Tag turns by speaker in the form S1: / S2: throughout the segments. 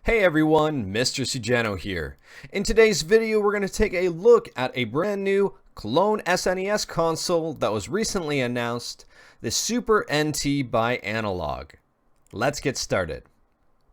S1: Hey everyone, Mr. Sujano here. In today's video, we're going to take a look at a brand new clone SNES console that was recently announced, the Super NT by Analogue. Let's get started.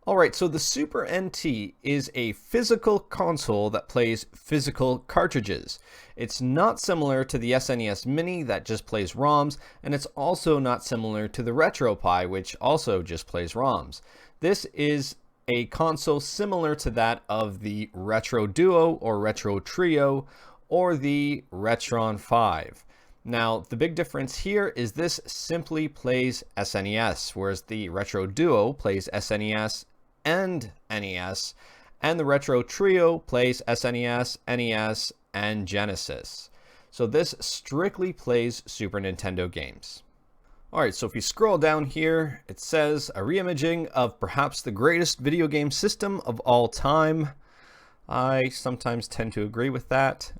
S1: Alright, so the Super NT is a physical console that plays physical cartridges. It's not similar to the SNES Mini that just plays ROMs, and it's also not similar to the RetroPie, which also just plays ROMs. This is a console similar to that of the Retro Duo or Retro Trio or the Retron 5. Now, the big difference here is this simply plays SNES, whereas the Retro Duo plays SNES and NES, and the Retro Trio plays SNES, NES, and Genesis. So this strictly plays Super Nintendo games. Alright, so if you scroll down here, it says a reimaging of perhaps the greatest video game system of all time. I sometimes tend to agree with that.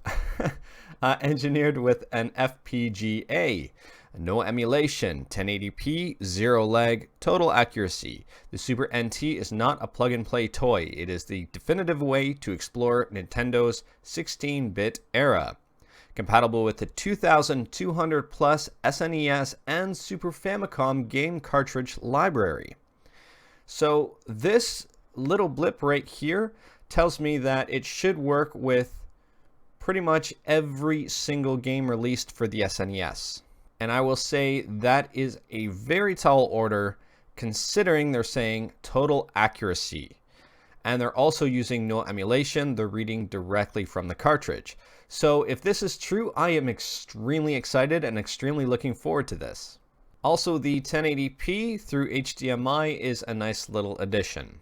S1: Engineered with an FPGA. No emulation, 1080p, zero lag, total accuracy. The Super NT is not a plug-and-play toy. It is the definitive way to explore Nintendo's 16-bit era. Compatible with the 2,200 plus SNES and Super Famicom game cartridge library. So this little blip right here tells me that it should work with pretty much every single game released for the SNES. And I will say that is a very tall order considering they're saying total accuracy. And they're also using no emulation, they're reading directly from the cartridge. So if this is true, I am extremely excited and extremely looking forward to this. Also, the 1080p through HDMI is a nice little addition.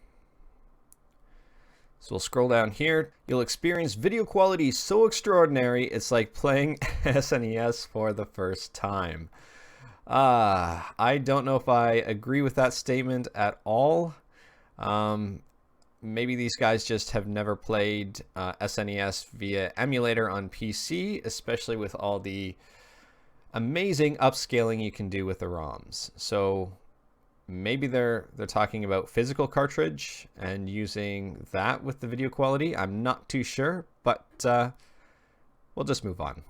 S1: So we'll scroll down here. You'll experience video quality so extraordinary, it's like playing SNES for the first time. I don't know if I agree with that statement at all. Maybe these guys just have never played SNES via emulator on PC, especially with all the amazing upscaling you can do with the ROMs. So maybe they're talking about physical cartridge and using that with the video quality. I'm not too sure, but we'll just move on.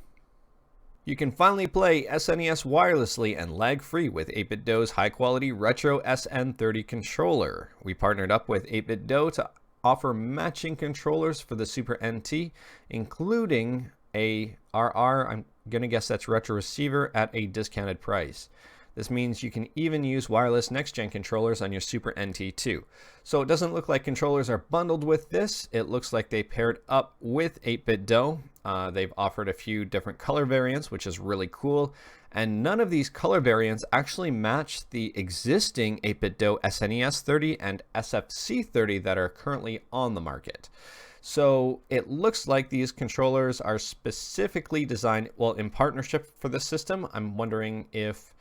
S1: You can finally play SNES wirelessly and lag-free with 8BitDo's high-quality retro SN30 controller. We partnered up with 8BitDo to offer matching controllers for the Super NT, including a RR, I'm going to guess that's retro receiver, at a discounted price. This means you can even use wireless next-gen controllers on your Super NT too. So it doesn't look like controllers are bundled with this. It looks like they paired up with 8BitDo. They've offered a few different color variants, which is really cool. And none of these color variants actually match the existing 8BitDo SNES 30 and SFC 30 that are currently on the market. So it looks like these controllers are specifically designed, well, in partnership for this system. I'm wondering if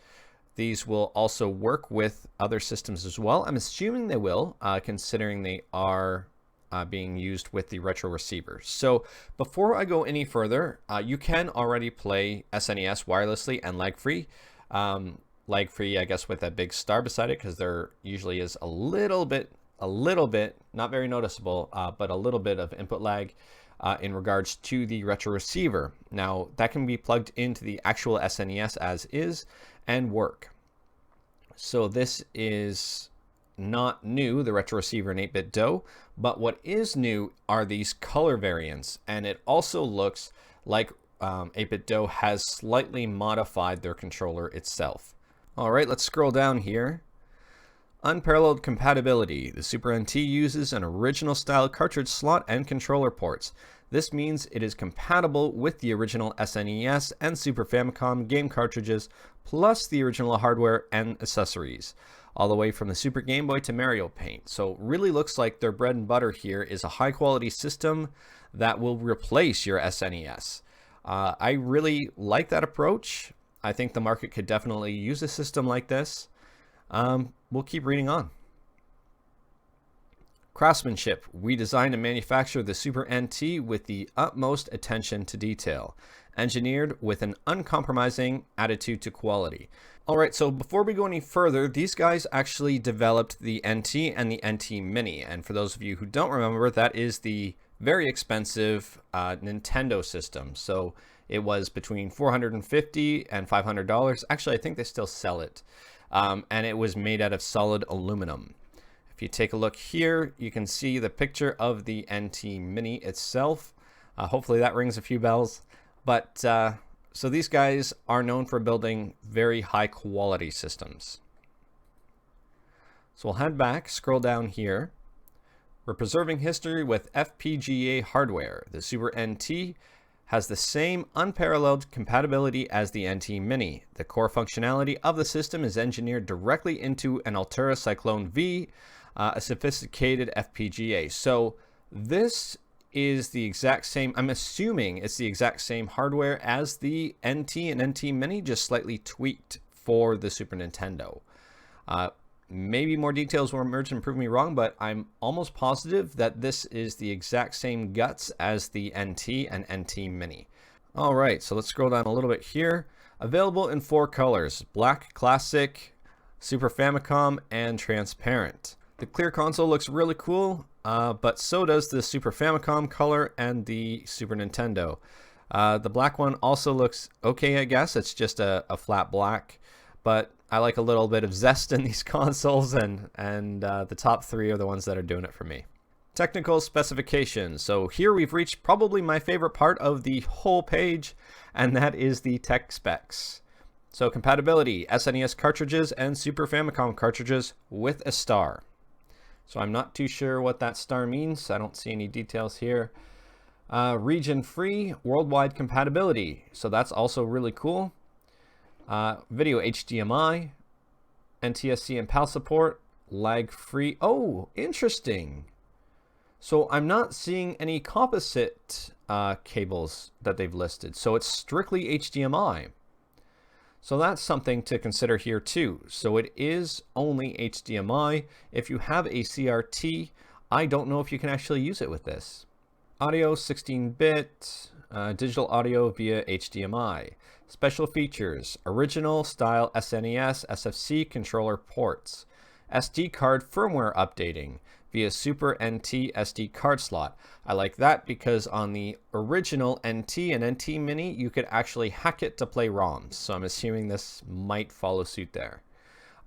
S1: these will also work with other systems as well. I'm assuming they will, considering they are being used with the retro receiver. So before I go any further, you can already play SNES wirelessly and lag-free. Lag-free, I guess, with a big star beside it, because there usually is a little bit, not very noticeable, but a little bit of input lag in regards to the retro receiver. Now, that can be plugged into the actual SNES as is and work. So this is not new, the retro receiver in 8BitDo, but what is new are these color variants, and it also looks like 8BitDo has slightly modified their controller itself. Alright, let's scroll down here. Unparalleled compatibility. The Super NT uses an original style cartridge slot and controller ports. This means it is compatible with the original SNES and Super Famicom game cartridges, plus the original hardware and accessories, all the way from the Super Game Boy to Mario Paint. So really looks like their bread and butter here is a high quality system that will replace your SNES. I really like that approach. I think the market could definitely use a system like this. We'll keep reading on. Craftsmanship. We designed and manufactured the Super NT with the utmost attention to detail, engineered with an uncompromising attitude to quality. Alright, so before we go any further, these guys actually developed the NT and the NT Mini. And for those of you who don't remember, that is the very expensive Nintendo system. So it was between $450 and $500. Actually, I think they still sell it. And it was made out of solid aluminum. If you take a look here, you can see the picture of the NT Mini itself. Hopefully that rings a few bells. But so these guys are known for building very high quality systems. So we'll head back, scroll down here. We're preserving history with FPGA hardware. The Super NT has the same unparalleled compatibility as the NT Mini. The core functionality of the system is engineered directly into an Altura Cyclone V, a sophisticated FPGA. So this is the exact same, I'm assuming it's the exact same hardware as the NT and NT Mini, just slightly tweaked for the Super Nintendo. Maybe more details will emerge and prove me wrong, but I'm almost positive that this is the exact same guts as the NT and NT Mini. All right, so let's scroll down a little bit here. Available in 4 colors: black, classic, Super Famicom, and transparent. The clear console looks really cool, but so does the Super Famicom color and the Super Nintendo. The black one also looks okay, I guess. It's just a flat black, but I like a little bit of zest in these consoles, and the top 3 are the ones that are doing it for me. Technical specifications. So here we've reached probably my favorite part of the whole page, and that is the tech specs. So compatibility: SNES cartridges and Super Famicom cartridges with a star. So I'm not too sure what that star means. I don't see any details here. Region free, worldwide compatibility. So that's also really cool. Video HDMI, NTSC and PAL support, lag free. Oh, interesting. So I'm not seeing any composite cables that they've listed. So it's strictly HDMI. So that's something to consider here too. So it is only HDMI. If you have a CRT, I don't know if you can actually use it with this. Audio 16-bit, digital audio via HDMI. Special features: original style SNES SFC controller ports. SD card firmware updating via Super NT SD card slot. I like that because on the original NT and NT Mini, you could actually hack it to play ROMs. So I'm assuming this might follow suit there.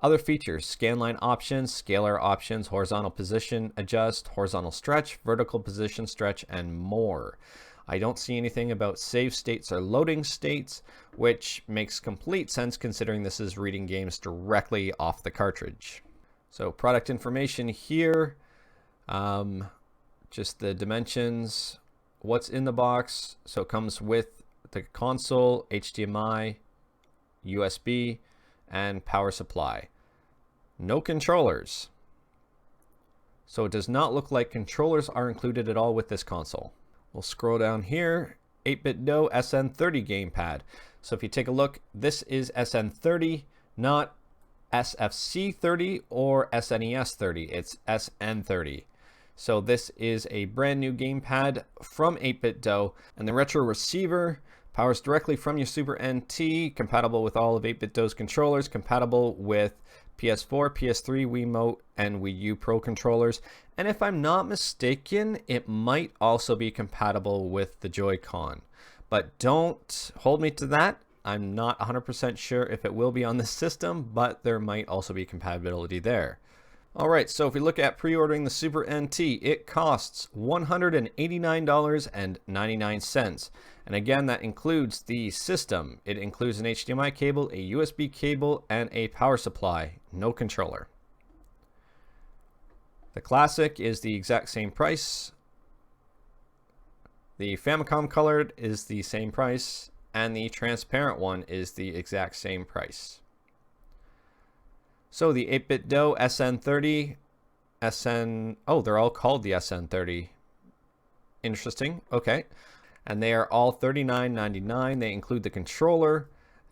S1: Other features: scanline options, scalar options, horizontal position adjust, horizontal stretch, vertical position stretch, and more. I don't see anything about save states or loading states, which makes complete sense considering this is reading games directly off the cartridge. So product information here, just the dimensions, what's in the box. So it comes with the console, HDMI, USB, and power supply. No controllers. So it does not look like controllers are included at all with this console. We'll scroll down here. 8-bit DOE SN30 Gamepad. So if you take a look, this is SN30, not SFC30 or SNES 30. It's SN30. So this is a brand new gamepad from 8-bit DOE, and the retro receiver powers directly from your Super NT, compatible with all of 8-bit DOE's controllers, compatible with PS4, PS3, Wiimote, and Wii U Pro controllers. And if I'm not mistaken, it might also be compatible with the Joy-Con. But don't hold me to that. I'm not 100% sure if it will be on this system, but there might also be compatibility there. Alright, so if we look at pre-ordering the Super NT, it costs $189.99. And again, that includes the system. It includes an HDMI cable, a USB cable, and a power supply. No controller. The Classic is the exact same price. The Famicom colored is the same price. And the transparent one is the exact same price. So the 8-bit DOE SN30, oh, they're all called the SN30. Interesting. Okay. And they are all $39.99. They include the controller,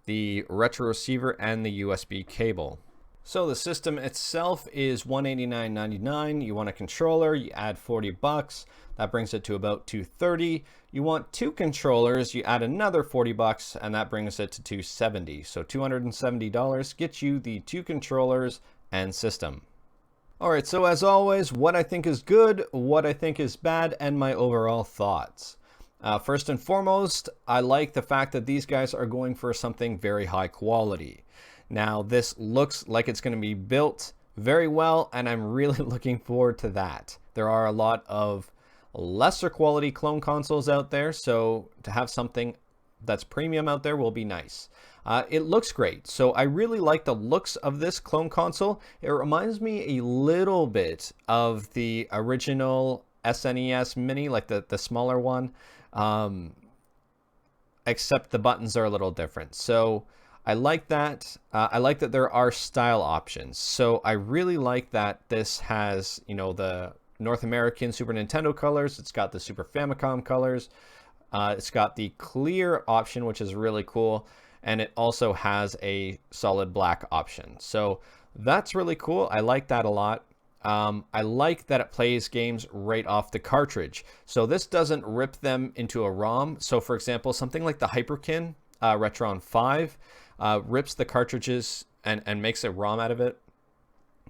S1: the retro receiver, and the USB cable. So the system itself is $189.99. You want a controller, you add $40. That brings it to about $230. You want two controllers, you add another $40, and that brings it to $270. So $270 gets you the two controllers and system. All right, so as always, what I think is good, what I think is bad, and my overall thoughts. First and foremost, I like the fact that these guys are going for something very high quality. Now, this looks like it's going to be built very well, and I'm really looking forward to that. There are a lot of lesser quality clone consoles out there, so to have something that's premium out there will be nice. It looks great, so I really like the looks of this clone console. It reminds me a little bit of the original SNES Mini, like the smaller one, except the buttons are a little different. So I like that. I like that there are style options. So I really like that this has, you know, the North American Super Nintendo colors. It's got the Super Famicom colors. It's got the clear option, which is really cool. And it also has a solid black option. So that's really cool. I like that a lot. I like that it plays games right off the cartridge. So this doesn't rip them into a ROM. So for example, something like the Hyperkin Retron 5 rips the cartridges and makes a ROM out of it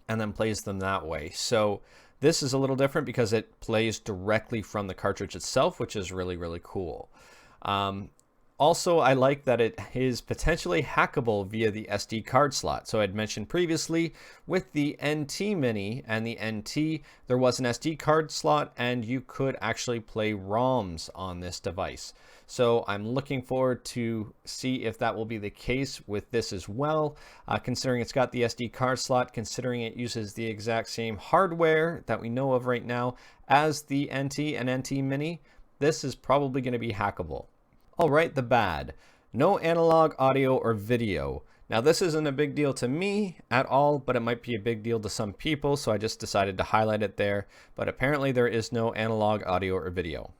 S1: and then plays them that way. So this is a little different because it plays directly from the cartridge itself, which is really, really cool. Also, I like that it is potentially hackable via the SD card slot. So I'd mentioned previously with the NT Mini and the NT, there was an SD card slot and you could actually play ROMs on this device. So I'm looking forward to see if that will be the case with this as well, considering it's got the SD card slot, considering it uses the exact same hardware that we know of right now as the NT and NT Mini. This is probably going to be hackable. All right, the bad. No analog audio or video. Now this isn't a big deal to me at all, but it might be a big deal to some people, so I just decided to highlight it there. But apparently there is no analog audio or video.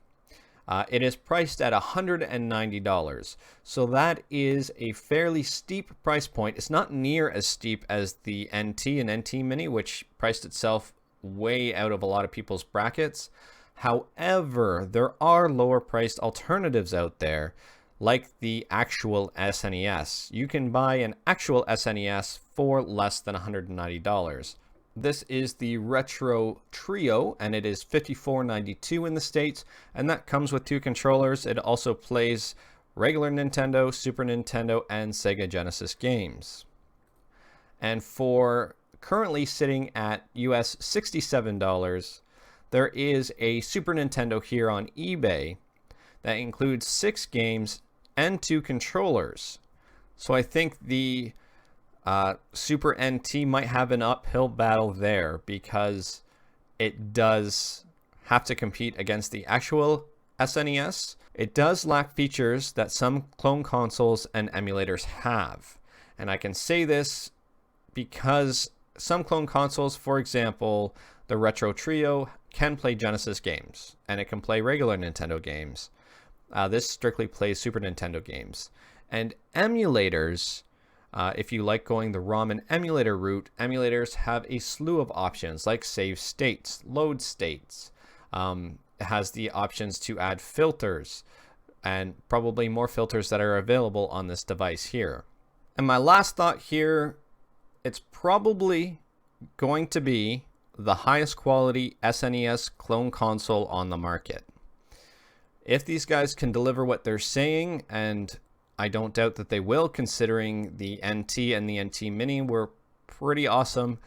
S1: It is priced at $190, so that is a fairly steep price point. It's not near as steep as the NT and NT Mini, which priced itself way out of a lot of people's brackets. However, there are lower priced alternatives out there, like the actual SNES. You can buy an actual SNES for less than $190. This is the Retro Trio, and it is $54.92 in the States, and that comes with two controllers. It also plays regular Nintendo, Super Nintendo, and Sega Genesis games. And for currently sitting at US $67, there is a Super Nintendo here on eBay that includes 6 games and 2 controllers. So I think the Super NT might have an uphill battle there because it does have to compete against the actual SNES. It does lack features that some clone consoles and emulators have. And I can say this because some clone consoles, for example, the Retro Trio, can play Genesis games, and it can play regular Nintendo games. This strictly plays Super Nintendo games. And emulators, if you like going the ROM and emulator route, emulators have a slew of options like save states, load states. It has the options to add filters, and probably more filters that are available on this device here. And my last thought here, it's probably going to be the highest quality SNES clone console on the market. If these guys can deliver what they're saying, and I don't doubt that they will, considering the NT and the NT Mini were pretty awesome,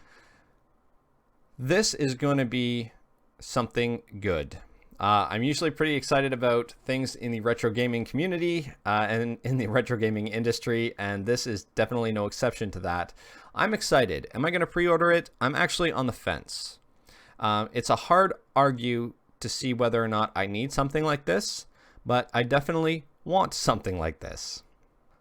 S1: this is going to be something good. I'm usually pretty excited about things in the retro gaming community and in the retro gaming industry, and this is definitely no exception to that. I'm excited. Am I going to pre-order it? I'm actually on the fence. It's a hard argue to see whether or not I need something like this, but I definitely want something like this.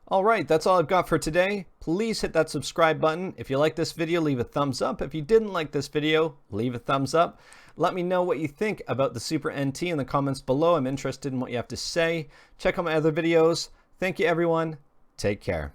S1: All right, that's all I've got for today. Please hit that subscribe button. If you like this video, leave a thumbs up. If you didn't like this video, leave a thumbs up. Let me know what you think about the Super NT in the comments below. I'm interested in what you have to say. Check out my other videos. Thank you, everyone. Take care.